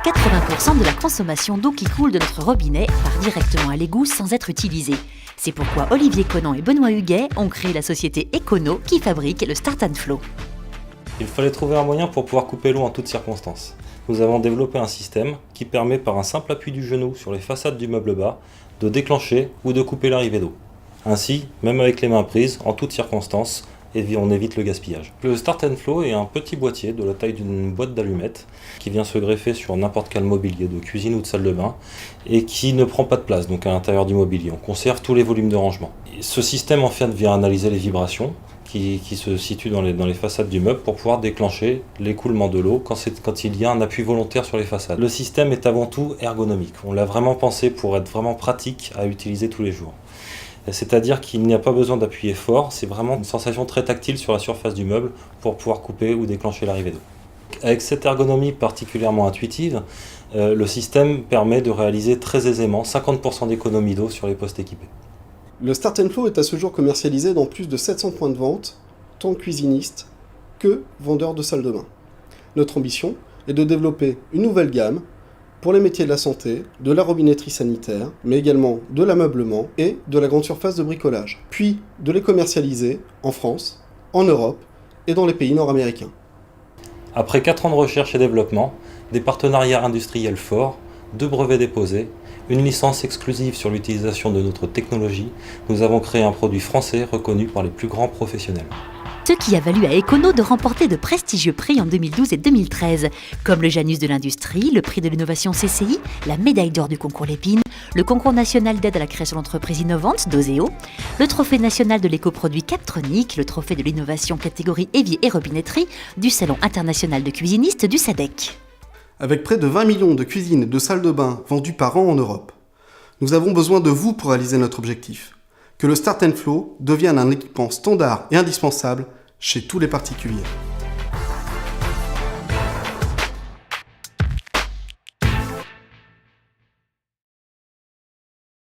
80% de la consommation d'eau qui coule de notre robinet part directement à l'égout sans être utilisée. C'est pourquoi Olivier Conan et Benoît Huguet ont créé la société Econo qui fabrique le Start & Flow. Il fallait trouver un moyen pour pouvoir couper l'eau en toutes circonstances. Nous avons développé un système qui permet par un simple appui du genou sur les façades du meuble bas de déclencher ou de couper l'arrivée d'eau. Ainsi, même avec les mains prises, en toutes circonstances, on évite le gaspillage. Le Start & Flow est un petit boîtier de la taille d'une boîte d'allumettes qui vient se greffer sur n'importe quel mobilier de cuisine ou de salle de bain et qui ne prend pas de place donc à l'intérieur du mobilier. On conserve tous les volumes de rangement. Et ce système en fait vient analyser les vibrations qui se situent dans les façades du meuble pour pouvoir déclencher l'écoulement de l'eau quand il y a un appui volontaire sur les façades. Le système est avant tout ergonomique. On l'a vraiment pensé pour être vraiment pratique à utiliser tous les jours. C'est-à-dire qu'il n'y a pas besoin d'appuyer fort, c'est vraiment une sensation très tactile sur la surface du meuble pour pouvoir couper ou déclencher l'arrivée d'eau. Avec cette ergonomie particulièrement intuitive, le système permet de réaliser très aisément 50% d'économie d'eau sur les postes équipés. Le Start & Flow est à ce jour commercialisé dans plus de 700 points de vente, tant cuisinistes que vendeurs de salles de bain. Notre ambition est de développer une nouvelle gamme pour les métiers de la santé, de la robinetterie sanitaire, mais également de l'ameublement et de la grande surface de bricolage, puis de les commercialiser en France, en Europe et dans les pays nord-américains. Après 4 ans de recherche et développement, des partenariats industriels forts, 2 brevets déposés, une licence exclusive sur l'utilisation de notre technologie, nous avons créé un produit français reconnu par les plus grands professionnels. Ce qui a valu à Econo de remporter de prestigieux prix en 2012 et 2013, comme le Janus de l'industrie, le prix de l'innovation CCI, la médaille d'or du concours Lépine, le concours national d'aide à la création d'entreprises innovantes d'Oseo, le trophée national de l'écoproduit Captronic, le trophée de l'innovation catégorie évier et robinetterie du Salon international de cuisinistes du SADEC. Avec près de 20 millions de cuisines et de salles de bain vendues par an en Europe, nous avons besoin de vous pour réaliser notre objectif, que le Start & Flow devienne un équipement standard et indispensable chez tous les particuliers.